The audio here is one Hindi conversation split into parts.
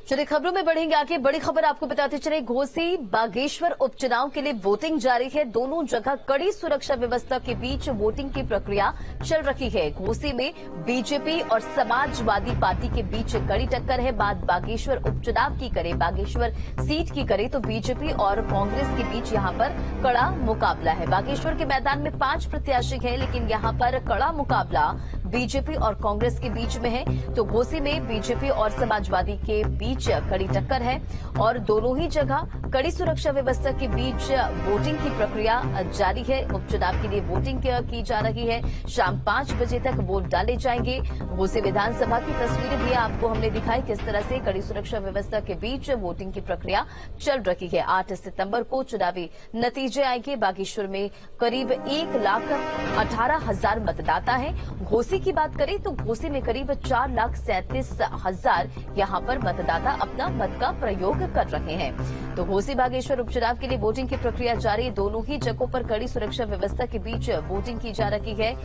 चलिए खबरों में बढ़ेंगे आगे। बड़ी खबर आपको बताते चले, घोसी बागेश्वर उपचुनाव के लिए वोटिंग जारी है। दोनों जगह कड़ी सुरक्षा व्यवस्था के बीच वोटिंग की प्रक्रिया चल रही है। घोसी में बीजेपी और समाजवादी पार्टी के बीच कड़ी टक्कर है। बात बागेश्वर उपचुनाव की करें, बागेश्वर सीट की करें तो बीजेपी और कांग्रेस के बीच यहां पर कड़ा मुकाबला है। बागेश्वर के मैदान में 5 प्रत्याशी हैं, लेकिन यहां पर कड़ा मुकाबला बीजेपी और कांग्रेस के बीच में है। तो घोसी में बीजेपी और समाजवादी के बीच कड़ी टक्कर है और दोनों ही जगह कड़ी सुरक्षा व्यवस्था के बीच वोटिंग की प्रक्रिया जारी है। उपचुनाव के लिए वोटिंग की जा रही है। शाम 5 बजे तक वोट डाले जाएंगे। घोसी विधानसभा की तस्वीरें भी आपको हमने दिखाई, किस तरह से कड़ी सुरक्षा व्यवस्था के बीच वोटिंग की प्रक्रिया चल रही है। 8 सितंबर को चुनावी नतीजे आएंगे। बागेश्वर में करीब 1,18,000 मतदाता हैं। घोसी की बात करें तो घोसी में करीब 4,37,000 यहां पर मतदाता अपना मत का प्रयोग कर रहे हैं। तो घोसी बागेश्वर उपचुनाव के लिए वोटिंग की प्रक्रिया जारी। दोनों ही जगहों पर कड़ी सुरक्षा व्यवस्था के बीच वोटिंग की जा रही है।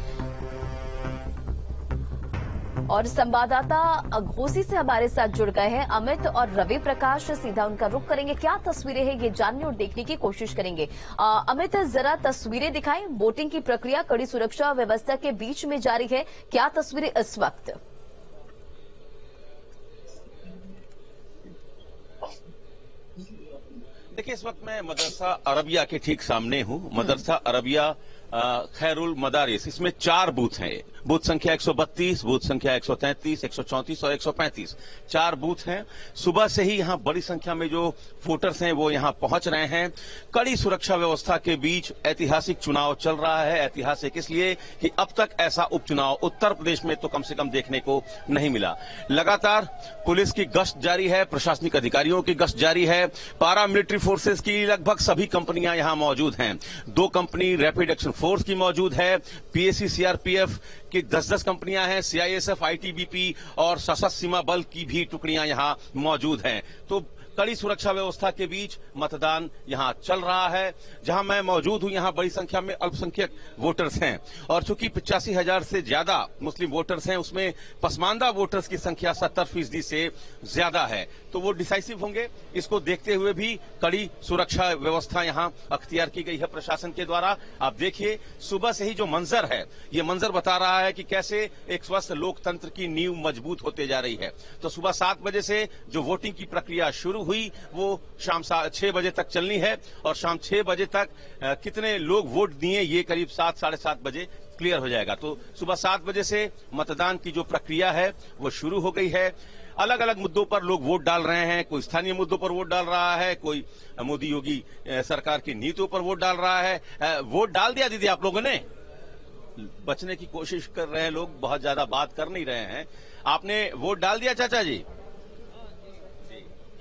और संवाददाता घोसी से हमारे साथ जुड़ गए हैं अमित और रवि प्रकाश। सीधा उनका रुख करेंगे, क्या तस्वीरें हैं ये जानने और देखने की कोशिश करेंगे। अमित, जरा तस्वीरें दिखाएं। वोटिंग की प्रक्रिया कड़ी सुरक्षा व्यवस्था के बीच में जारी है, क्या तस्वीरें इस वक्त? देखिए, इस वक्त मैं मदरसा अरबिया के ठीक सामने हूं। मदरसा अरबिया खैरुल मदारिस, इसमें 4 बूथ हैं। बूथ संख्या 132, बूथ संख्या 133, 134 और 135, 4 बूथ हैं। सुबह से ही यहां बड़ी संख्या में जो वोटर्स हैं वो यहां पहुंच रहे हैं। कड़ी सुरक्षा व्यवस्था के बीच ऐतिहासिक चुनाव चल रहा है। ऐतिहासिक इसलिए कि अब तक ऐसा उपचुनाव उत्तर प्रदेश में तो कम से कम देखने को नहीं मिला। लगातार पुलिस की गश्त जारी है, प्रशासनिक अधिकारियों की गश्त जारी है। पारा मिलिट्री फोर्सेस की लगभग सभी कंपनियां यहां मौजूद हैं। 2 कंपनी रैपिड एक्शन फोर्स की मौजूद है। पीएसी सीआरपीएफ की 10-10 कंपनियां हैं। सीआईएसएफ, आईटीबीपी और सशस्त्र सीमा बल की भी टुकड़ियां यहां मौजूद हैं। तो कड़ी सुरक्षा व्यवस्था के बीच मतदान यहां चल रहा है। जहां मैं मौजूद हूं यहां बड़ी संख्या में अल्पसंख्यक वोटर्स हैं और चूंकि 85,000 से ज्यादा मुस्लिम वोटर्स हैं, उसमें पसमानदा वोटर्स की संख्या 70% से ज्यादा है। तो वो डिसाइसिव होंगे। इसको देखते हुए भी कड़ी सुरक्षा व्यवस्था यहां अख्तियार की गई है प्रशासन के द्वारा। आप देखिए, सुबह से ही जो मंजर है, ये मंजर बता रहा है कि कैसे एक स्वस्थ लोकतंत्र की नींव मजबूत होते जा रही है। तो सुबह 7 बजे से जो वोटिंग की प्रक्रिया शुरू हुई वो शाम 6 बजे तक चलनी है और शाम 6 बजे तक कितने लोग वोट दिए ये करीब 7, साढ़े 7 बजे क्लियर हो जाएगा। तो सुबह 7 बजे से मतदान की जो प्रक्रिया है वो शुरू हो गई है। अलग अलग मुद्दों पर लोग वोट डाल रहे हैं। कोई स्थानीय मुद्दों पर वोट डाल रहा है, कोई मोदी योगी सरकार की नीतियों पर वोट डाल रहा है। वोट डाल दिया दीदी आप लोगों ने? बचने की कोशिश कर रहे हैं लोग, बहुत ज्यादा बात कर नहीं रहे हैं। आपने वोट डाल दिया चाचा जी?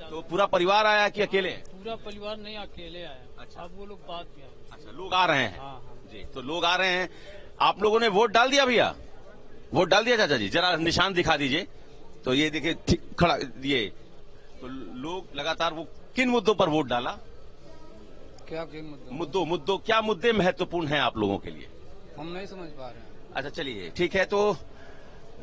तो पूरा परिवार आया कि अकेले? पूरा परिवार नहीं, अकेले आया। अच्छा। अब वो लोग बात भी आए। अच्छा, लोग आ रहे हैं। हाँ। जी, तो लोग आ रहे हैं। आप लोगों ने वोट डाल दिया भैया? वोट डाल दिया चाचा जी? जरा निशान दिखा दीजिए। तो ये देखिए ठीक खड़ा, ये तो लोग लगातार वो किन मुद्दों पर वोट डाला? क्या मुद्दों? मुद्दों क्या मुद्दे महत्वपूर्ण हैं आप लोगों के लिए? हम नहीं समझ पा रहे हैं। अच्छा, चलिए ठीक है। तो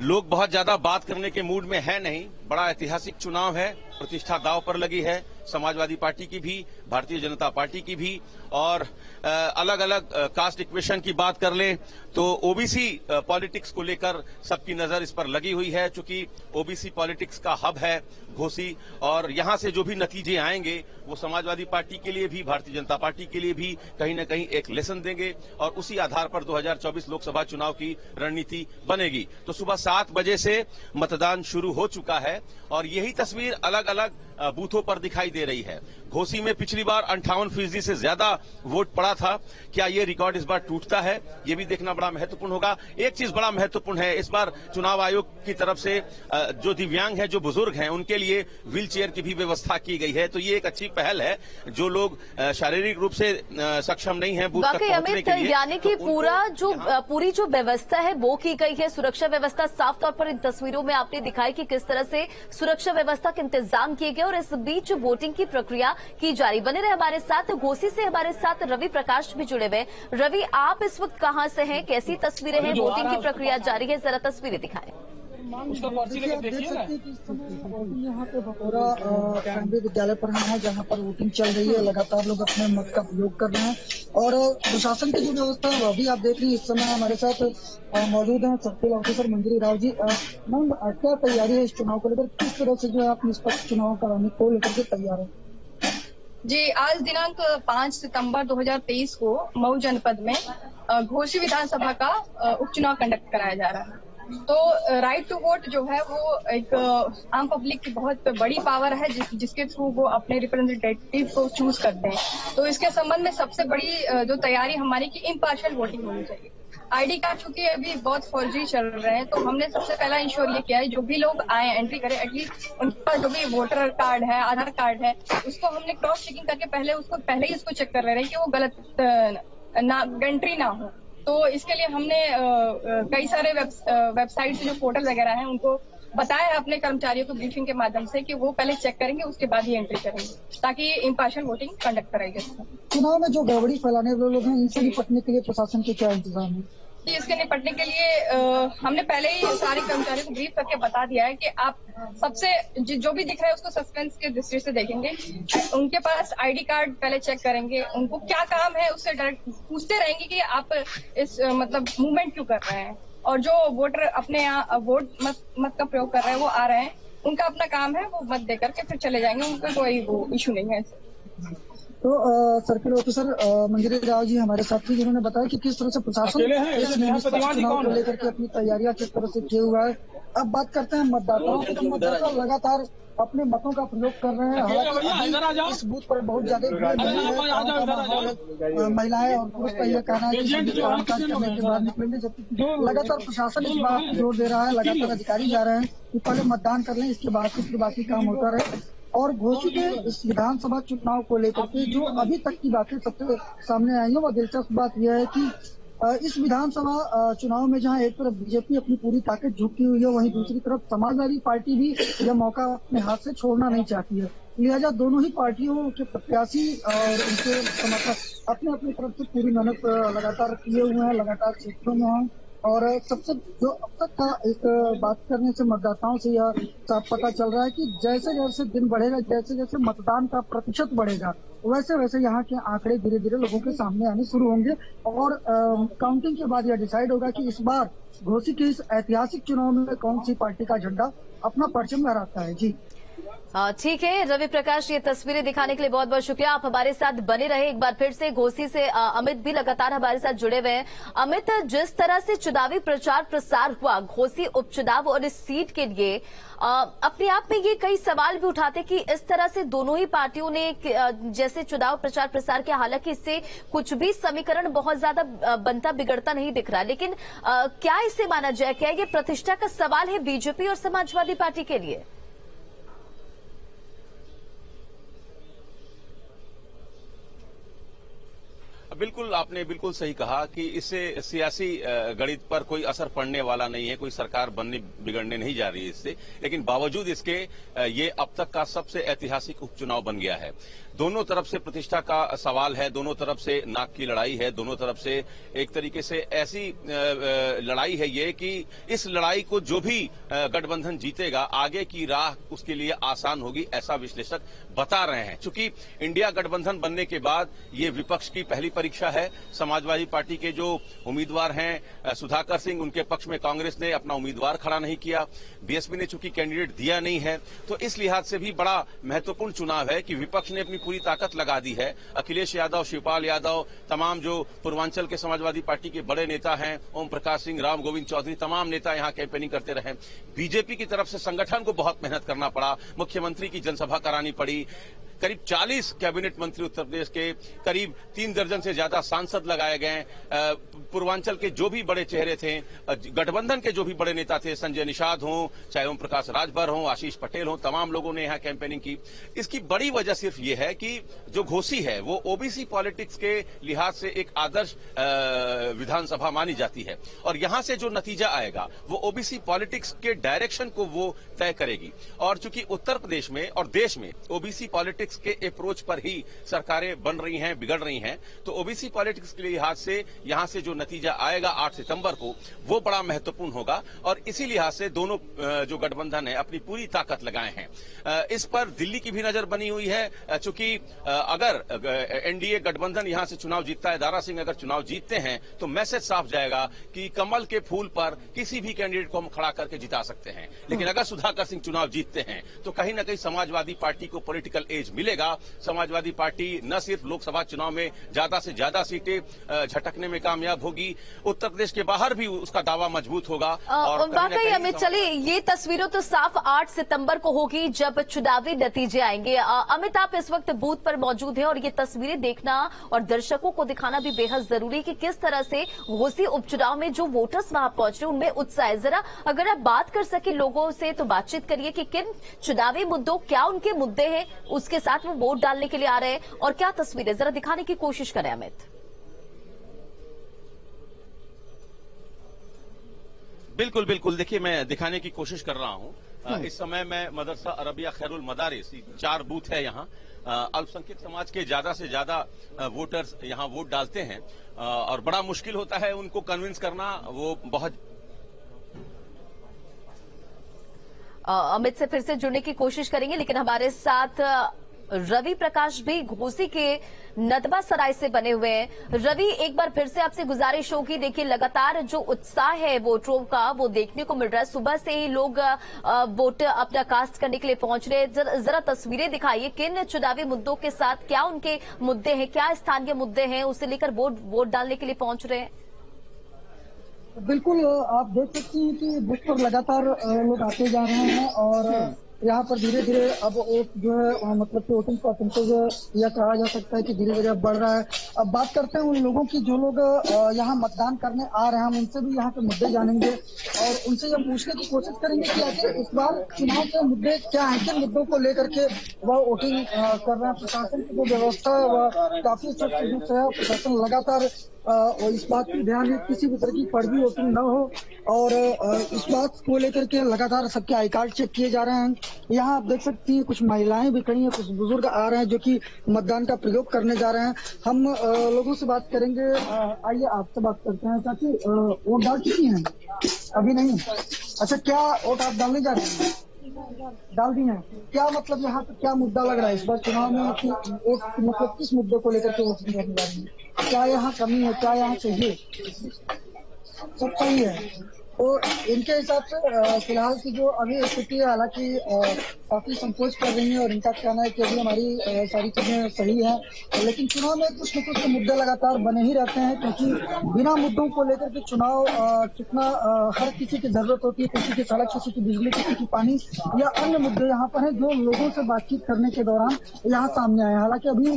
लोग बहुत ज्यादा बात करने के मूड में है नहीं। बड़ा ऐतिहासिक चुनाव है, प्रतिष्ठा दांव पर लगी है। समाजवादी पार्टी की भी, भारतीय जनता पार्टी की भी। और अलग अलग कास्ट इक्वेशन की बात कर लें तो ओबीसी पॉलिटिक्स को लेकर सबकी नजर इस पर लगी हुई है, चूंकि ओबीसी पॉलिटिक्स का हब है घोसी। और यहां से जो भी नतीजे आएंगे वो समाजवादी पार्टी के लिए भी, भारतीय जनता पार्टी के लिए भी कहीं न कहीं एक लेसन देंगे और उसी आधार पर 2024 लोकसभा चुनाव की रणनीति बनेगी। तो सुबह 7 बजे से मतदान शुरू हो चुका है और यही तस्वीर अलग अलग बूथों पर दिखाई दे रही है। घोसी में पिछली बार 58% से ज्यादा वोट पड़ा था। क्या ये रिकॉर्ड इस बार टूटता है? ये भी देखना बड़ा महत्वपूर्ण होगा। एक चीज बड़ा महत्वपूर्ण है, इस बार चुनाव आयोग की तरफ से जो दिव्यांग हैं, जो बुजुर्ग हैं, उनके लिए व्हील चेयर की भी व्यवस्था की गई है। तो ये एक अच्छी पहल है। जो लोग शारीरिक रूप से सक्षम नहीं है बूथ तक पहुंचने के लिए, यानी कि पूरी जो व्यवस्था है वो की गई है। सुरक्षा व्यवस्था साफ तौर पर इन तस्वीरों में आपने दिखाई कि किस तरह से सुरक्षा व्यवस्था के इंतजाम किए गए और इस बीच वोटिंग की प्रक्रिया की जा रही। बने रहे हमारे साथ। घोसी से हमारे साथ रवि प्रकाश भी जुड़े हुए। रवि, आप इस वक्त कहां से हैं? कैसी तस्वीरें हैं? वोटिंग की प्रक्रिया जारी है, जरा तस्वीरें दिखाएं। उसका पर्ची देखिए, लेकर आप देख देखिए ना। सकते हैं कि इस समय वोटिंग यहाँ पे बकोरा प्राइमरी विद्यालय पर हम हैं, जहाँ पर वोटिंग चल रही है। लगातार लोग अपने मत का प्रयोग कर रहे हैं और प्रशासन की जो व्यवस्था है वह भी आप देख रही हैं। इस समय हमारे साथ मौजूद हैं सर्किल ऑफिसर मंजरी राव जी। मैम, क्या तैयारी है इस चुनाव को लेकर? किस तरह से जो है आप निष्पक्ष चुनाव कराने को लेकर के तैयार है? जी, आज दिनांक 5 सितंबर 2023 को मऊ जनपद में घोसी विधानसभा का उपचुनाव कंडक्ट कराया जा रहा है। तो राइट टू वोट जो है वो एक आम पब्लिक की बहुत बड़ी पावर है, जिसके थ्रू वो अपने रिप्रेजेंटेटिव को चूज करते हैं। तो इसके संबंध में सबसे बड़ी जो तैयारी हमारी की इम्पार्शियल वोटिंग होनी चाहिए। आईडी कार्ड चूंकि अभी बहुत फर्जी चल रहे हैं, तो हमने सबसे पहला इंश्योर ये किया है जो भी लोग आए एंट्री करें, एटलीस्ट उनके पास जो भी वोटर कार्ड है, आधार कार्ड है, उसको हमने क्रॉस चेकिंग करके पहले ही उसको चेक कर रहे हैं कि वो गलत एंट्री ना हो। तो इसके लिए हमने कई सारे वेबसाइट से जो पोर्टल वगैरह हैं उनको बताया है अपने कर्मचारियों को ब्रीफिंग के माध्यम से कि वो पहले चेक करेंगे, उसके बाद ही एंट्री करेंगे, ताकि इम्पार्शियल वोटिंग कंडक्ट कराई जा सके। चुनाव में जो गड़बड़ी फैलाने वाले लोग हैं, इनसे निपटने के लिए प्रशासन के क्या इंतजाम है? इसके निपटने के लिए हमने पहले ही सारे कर्मचारियों को ब्रीफ करके बता दिया है कि आप सबसे जो भी दिख रहा है उसको सस्पेंस के दृष्टि से देखेंगे। उनके पास आईडी कार्ड पहले चेक करेंगे, उनको क्या काम है उससे डायरेक्ट पूछते रहेंगे कि आप इस मतलब मूवमेंट क्यों कर रहे हैं। और जो वोटर अपने यहाँ वोट मत का प्रयोग कर रहे हैं वो आ रहे हैं, उनका अपना काम है, वो मत दे करके फिर चले जाएंगे, उनको कोई वो इशू नहीं है। तो सर्किल ऑफिसर मंजरी राव जी हमारे साथ थी, जिन्होंने बताया कि किस तरह से प्रशासन इस निष्पक्ष चुनाव को लेकर के अपनी तैयारियां किस तरह से किए हुआ है। अब बात करते हैं मतदाताओं की। तो मतदाता लगातार अपने मतों का प्रयोग कर रहे हैं। हालांकि इस बूथ पर बहुत ज्यादा भीड़ नहीं है। महिलाएं और पुरुष का यह कहना है कि सभी कामकाज करने के बाद निकलेंगे, जबकि लगातार प्रशासन इस बात पर जोर दे रहा है, लगातार अधिकारी जा रहे हैं कि पहले मतदान कर लें, इसके बाद फिर बाकी काम होता रहे। और घोसी के इस विधानसभा चुनाव को लेकर के जो अभी तक की बातें सबसे सामने आई है, वह दिलचस्प बात यह है कि इस विधानसभा चुनाव में जहां एक तरफ बीजेपी अपनी पूरी ताकत झुकी हुई है, वहीं दूसरी तरफ समाजवादी पार्टी भी यह मौका अपने हाथ से छोड़ना नहीं चाहती है। लिहाजा दोनों ही पार्टियों के प्रत्याशी और उनके समर्थक अपने अपनी तरफ से पूरी मेहनत लगातार किए हुए हैं, लगातार क्षेत्रों में हैं। और सबसे जो अब तक का एक बात करने से मतदाताओं से यह साफ पता चल रहा है कि जैसे जैसे दिन बढ़ेगा, जैसे जैसे मतदान का प्रतिशत बढ़ेगा, वैसे वैसे यहाँ के आंकड़े धीरे धीरे लोगों के सामने आने शुरू होंगे। और काउंटिंग के बाद यह डिसाइड होगा कि इस बार घोसी के इस ऐतिहासिक चुनाव में कौन सी पार्टी का झंडा अपना परचम लहराता है। जी ठीक है रवि प्रकाश, ये तस्वीरें दिखाने के लिए बहुत बहुत शुक्रिया। आप हमारे साथ बने रहे। एक बार फिर से घोसी से अमित भी लगातार हमारे साथ जुड़े हुए हैं। अमित, जिस तरह से चुनावी प्रचार प्रसार हुआ घोसी उपचुनाव और इस सीट के लिए, अपने आप में ये कई सवाल भी उठाते कि इस तरह से दोनों ही पार्टियों ने जैसे चुनाव प्रचार प्रसार किया, हालांकि इससे कुछ भी समीकरण बहुत ज्यादा बनता बिगड़ता नहीं दिख रहा, लेकिन क्या इसे माना जाए, क्या ये प्रतिष्ठा का सवाल है बीजेपी और समाजवादी पार्टी के लिए? बिल्कुल, आपने बिल्कुल सही कहा कि इससे सियासी गणित पर कोई असर पड़ने वाला नहीं है, कोई सरकार बनने बिगड़ने नहीं जा रही है इससे। लेकिन बावजूद इसके ये अब तक का सबसे ऐतिहासिक उपचुनाव बन गया है। दोनों तरफ से प्रतिष्ठा का सवाल है, दोनों तरफ से नाक की लड़ाई है, दोनों तरफ से एक तरीके से ऐसी लड़ाई है ये कि इस लड़ाई को जो भी गठबंधन जीतेगा, आगे की राह उसके लिए आसान होगी, ऐसा विश्लेषक बता रहे हैं। चूंकि इंडिया गठबंधन बनने के बाद ये विपक्ष की पहली परीक्षा है। समाजवादी पार्टी के जो उम्मीदवार हैं सुधाकर सिंह, उनके पक्ष में कांग्रेस ने अपना उम्मीदवार खड़ा नहीं किया, बीएसपी ने चूंकि कैंडिडेट दिया नहीं है, तो इस लिहाज से भी बड़ा महत्वपूर्ण चुनाव है कि विपक्ष ने अपनी पूरी ताकत लगा दी है। अखिलेश यादव, शिवपाल यादव, तमाम जो पूर्वांचल के समाजवादी पार्टी के बड़े नेता हैं, ओम प्रकाश सिंह, राम गोविंद चौधरी, तमाम नेता यहां कैंपेनिंग करते रहे। बीजेपी की तरफ से संगठन को बहुत मेहनत करना पड़ा, मुख्यमंत्री की जनसभा करानी पड़ी, करीब 40 कैबिनेट मंत्री उत्तर प्रदेश के, करीब 3 दर्जन से ज्यादा सांसद लगाए गए। पूर्वांचल के जो भी बड़े चेहरे थे, गठबंधन के जो भी बड़े नेता थे, संजय निषाद हों, चाहे ओम प्रकाश राजभर हों, आशीष पटेल हों, तमाम लोगों ने यहां कैंपेनिंग की। इसकी बड़ी वजह सिर्फ ये है कि जो घोसी है वो ओबीसी पॉलिटिक्स के लिहाज से एक आदर्श विधानसभा मानी जाती है, और यहां से जो नतीजा आएगा वो ओबीसी पॉलिटिक्स के डायरेक्शन को वो तय करेगी। और चूंकि उत्तर प्रदेश में और देश में ओबीसी पॉलिटिक्स पॉलिटिक्स के अप्रोच पर ही सरकारें बन रही हैं, बिगड़ रही हैं। तो ओबीसी पॉलिटिक्स के लिहाज से यहां से जो नतीजा आएगा 8 सितंबर को, वो बड़ा महत्वपूर्ण होगा। और इसी लिहाज से दोनों जो गठबंधन है अपनी पूरी ताकत लगाए हैं। इस पर दिल्ली की भी नजर बनी हुई है, चूंकि अगर एनडीए गठबंधन यहां से चुनाव जीतता है, दारा सिंह अगर चुनाव जीतते हैं तो मैसेज साफ जाएगा कि कमल के फूल पर किसी भी कैंडिडेट को हम खड़ा करके जिता सकते हैं। लेकिन अगर सुधाकर सिंह चुनाव जीतते हैं तो कहीं ना कहीं समाजवादी पार्टी को पॉलिटिकल एज मिलेगा। समाजवादी पार्टी न सिर्फ लोकसभा चुनाव में ज्यादा से ज्यादा सीटें झटकने में कामयाब होगी, उत्तर प्रदेश के बाहर भी उसका दावा मजबूत होगा। और वाकई अमित, चलिए ये तस्वीरों तो साफ 8 सितंबर को होगी जब चुनावी नतीजे आएंगे। अमित, आप इस वक्त बूथ पर मौजूद हैं और ये तस्वीरें देखना और दर्शकों को दिखाना भी बेहद जरूरी कि किस तरह से घोसी उपचुनाव में जो वोटर्स वहां पहुंच रहे उनमें उत्साह है। जरा अगर आप बात कर सके लोगों से तो बातचीत करिए कि किन चुनावी मुद्दों, क्या उनके मुद्दे हैं, उसके साथ वो वोट डालने के लिए आ रहे हैं और क्या तस्वीरें, जरा दिखाने की कोशिश करें अमित। बिल्कुल बिल्कुल, देखिए मैं दिखाने की कोशिश कर रहा हूं। इस समय मैं मदरसा अरबिया खैरुल मदारिस, 4 बूथ है यहाँ। अल्पसंख्यक समाज के ज्यादा से ज्यादा वोटर्स यहाँ वोट डालते हैं और बड़ा मुश्किल होता है उनको कन्विंस करना। वो बहुत अमित से फिर से जुड़ने की कोशिश करेंगे, लेकिन हमारे साथ रवि प्रकाश भी घोसी के नदबा सराय से बने हुए हैं। रवि, एक बार फिर से आपसे गुजारिश होगी, देखिए लगातार जो उत्साह है वोटरों का वो देखने को मिल रहा है। सुबह से ही लोग वोट अपना कास्ट करने के लिए पहुंच रहे हैं। जरा तस्वीरें दिखाइए, किन चुनावी मुद्दों के साथ क्या उनके मुद्दे हैं, क्या स्थानीय मुद्दे हैं, उसे लेकर वोट डालने के लिए पहुंच रहे हैं। बिल्कुल, आप देख सकती हैं कि बूथ पर लगातार लोग आते जा रहे हैं और यहाँ पर धीरे धीरे अब एक जो है मतलब कि वोटिंग परसेंटेज यह कहा जा सकता है कि धीरे धीरे अब बढ़ रहा है। अब बात करते हैं उन लोगों की जो लोग यहाँ मतदान करने आ रहे हैं, हम उनसे भी यहाँ के मुद्दे जानेंगे और उनसे यह पूछने की कोशिश करेंगे कि आखिर इस बार चुनाव के मुद्दे क्या हैं, किन मुद्दों को लेकर के वह वोटिंग कर रहे हैं। प्रशासन की जो व्यवस्था है वह काफी सख्त रूप से है। प्रशासन लगातार और इस बात की ध्यान है किसी भी तरह की फर्जी वोटिंग न हो और इस बात को लेकर के लगातार सबके आई कार्ड चेक किए जा रहे हैं। यहाँ आप देख सकती हैं कुछ महिलाएं भी खड़ी हैं, कुछ बुजुर्ग आ रहे हैं जो कि मतदान का प्रयोग करने जा रहे हैं। हम लोगों से बात करेंगे। आइए आपसे बात करते हैं। चाची, वोट डाल चुकी हैं? अभी नहीं। अच्छा, क्या वोट आप डालने जा रहे हैं? डाल दी हैं। क्या मतलब यहाँ पे क्या मुद्दा लग रहा है इस बार चुनाव में कि मतलब किस मुद्दे को लेकर के वोटिंग करने जा रही है? क्या यहाँ कमी है, क्या यहाँ चाहिए? सब सही है। तो इनके हिसाब से फिलहाल की जो अभी स्थिति है, हालांकि काफी संकोच कर रही है और इनका कहना है कि अभी हमारी सारी चीजें सही है, लेकिन चुनाव में कुछ न कुछ मुद्दे लगातार बने ही रहते हैं क्योंकि बिना मुद्दों को लेकर के चुनाव कितना हर किसी की जरूरत होती है, किसी की सड़क, किसी की बिजली, किसी की पानी या अन्य मुद्दे यहाँ पर है जो लोगों से बातचीत करने के दौरान यहाँ सामने आए। हालांकि अभी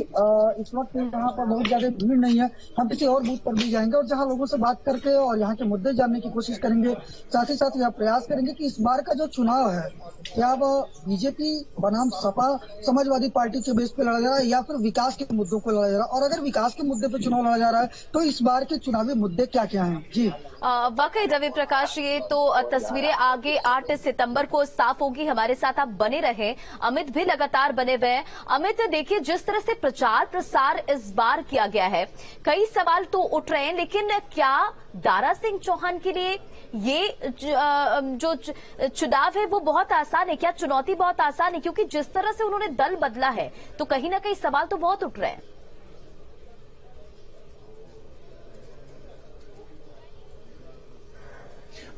इस वक्त यहाँ पर बहुत ज्यादा भीड़ नहीं है। हम किसी और बूथ पर भी जाएंगे और जहाँ लोगों से बात करके और यहाँ के मुद्दे जानने की कोशिश करेंगे। साथ ही साथ यह प्रयास करेंगे कि इस बार का जो चुनाव है क्या वह बीजेपी बनाम सपा समाजवादी पार्टी के बेस पे लड़ा जा रहा है या फिर विकास के मुद्दों को लड़ा जा रहा है, और अगर विकास के मुद्दे पे चुनाव लड़ा जा रहा है तो इस बार के चुनावी मुद्दे क्या क्या हैं। जी वाकई रवि प्रकाश, ये तो तस्वीरें आगे 8 सितंबर को साफ होगी। हमारे साथ आप बने रहे। अमित भी लगातार बने हुए हैं। अमित, देखिए जिस तरह से प्रचार प्रसार इस बार किया गया है, कई सवाल तो उठ रहे हैं, लेकिन क्या दारा सिंह चौहान के लिए ये जो चुनाव है वो बहुत आसान है? क्या चुनौती बहुत आसान है? क्योंकि जिस तरह से उन्होंने दल बदला है तो कहीं ना कहीं सवाल तो बहुत उठ रहे हैं।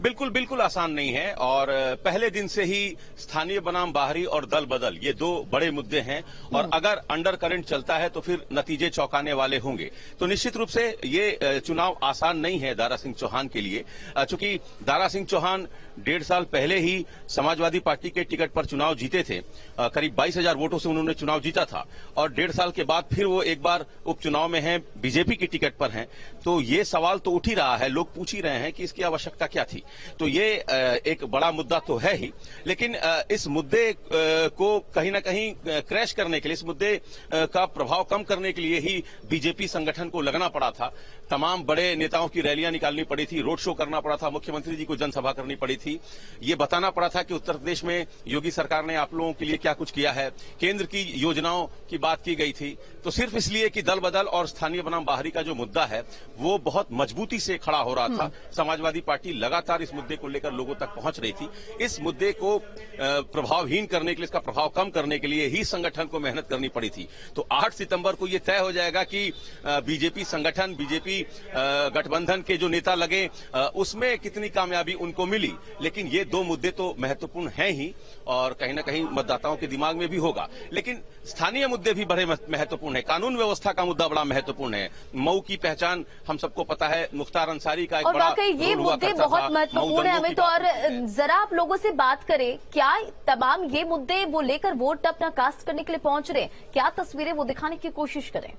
बिल्कुल बिल्कुल आसान नहीं है और पहले दिन से ही स्थानीय बनाम बाहरी और दल बदल, ये 2 बड़े मुद्दे हैं और अगर अंडर करंट चलता है तो फिर नतीजे चौंकाने वाले होंगे। तो निश्चित रूप से ये चुनाव आसान नहीं है दारा सिंह चौहान के लिए, चूंकि दारा सिंह चौहान 1.5 साल पहले ही समाजवादी पार्टी के टिकट पर चुनाव जीते थे। करीब 22,000 वोटों से उन्होंने चुनाव जीता था और 1.5 साल के बाद फिर वो एक बार उपचुनाव में हैं, बीजेपी की टिकट पर हैं। तो ये सवाल तो उठ ही रहा है, लोग पूछ ही रहे हैं कि इसकी आवश्यकता क्या थी। तो ये एक बड़ा मुद्दा तो है ही, लेकिन इस मुद्दे को कहीं ना कहीं क्रैश करने के लिए, इस मुद्दे का प्रभाव कम करने के लिए ही बीजेपी संगठन को लगना पड़ा था। तमाम बड़े नेताओं की रैलियां निकालनी पड़ी थी, रोड शो करना पड़ा था, मुख्यमंत्री जी को जनसभा करनी पड़ी थी, ये बताना पड़ा था कि उत्तर प्रदेश में योगी सरकार ने आप लोगों के लिए क्या कुछ किया है, केंद्र की योजनाओं की बात की गई थी। तो सिर्फ इसलिए कि दल बदल और स्थानीय बनाम बाहरी का जो मुद्दा है वो बहुत मजबूती से खड़ा हो रहा था। समाजवादी पार्टी लगातार इस मुद्दे को लेकर लोगों तक पहुंच रही थी। इस मुद्दे को प्रभावहीन करने के लिए, इसका प्रभाव कम करने के लिए ही संगठन को मेहनत करनी पड़ी थी। तो 8 सितंबर को ये तय हो जाएगा कि बीजेपी संगठन, बीजेपी गठबंधन के जो नेता लगे उसमें कितनी कामयाबी उनको मिली। लेकिन ये दो मुद्दे तो महत्वपूर्ण हैं ही और कहीं ना कहीं मतदाताओं के दिमाग में भी होगा। लेकिन स्थानीय मुद्दे भी बड़े महत्वपूर्ण है। कानून व्यवस्था का मुद्दा बड़ा महत्वपूर्ण है। मऊ की पहचान हम सबको पता है, मुख्तार अंसारी का एक और बड़ा वाकई ये मुद्दे बहुत महत्वपूर्ण है। हमें तो और जरा आप लोगों से बात करें, क्या तमाम ये मुद्दे वो लेकर वोट अपना कास्ट करने के लिए पहुंच रहे, क्या तस्वीरें वो दिखाने की कोशिश करें?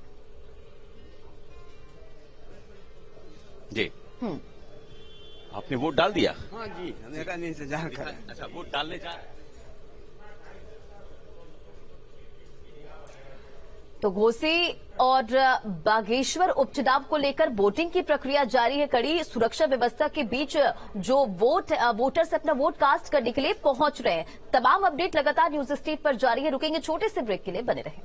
जी आपने वोट डाल दिया? हाँ जी, मेरा इंतजार कर रहे हैं। अच्छा, वोट डालने जा रहे हैं। तो घोसी और बागेश्वर उपचुनाव को लेकर वोटिंग की प्रक्रिया जारी है। कड़ी सुरक्षा व्यवस्था के बीच जो वोटर्स अपना वोट कास्ट करने के लिए पहुंच रहे हैं। तमाम अपडेट लगातार न्यूज स्टेट पर जारी है। रुकेंगे छोटे से ब्रेक के लिए, बने रहें।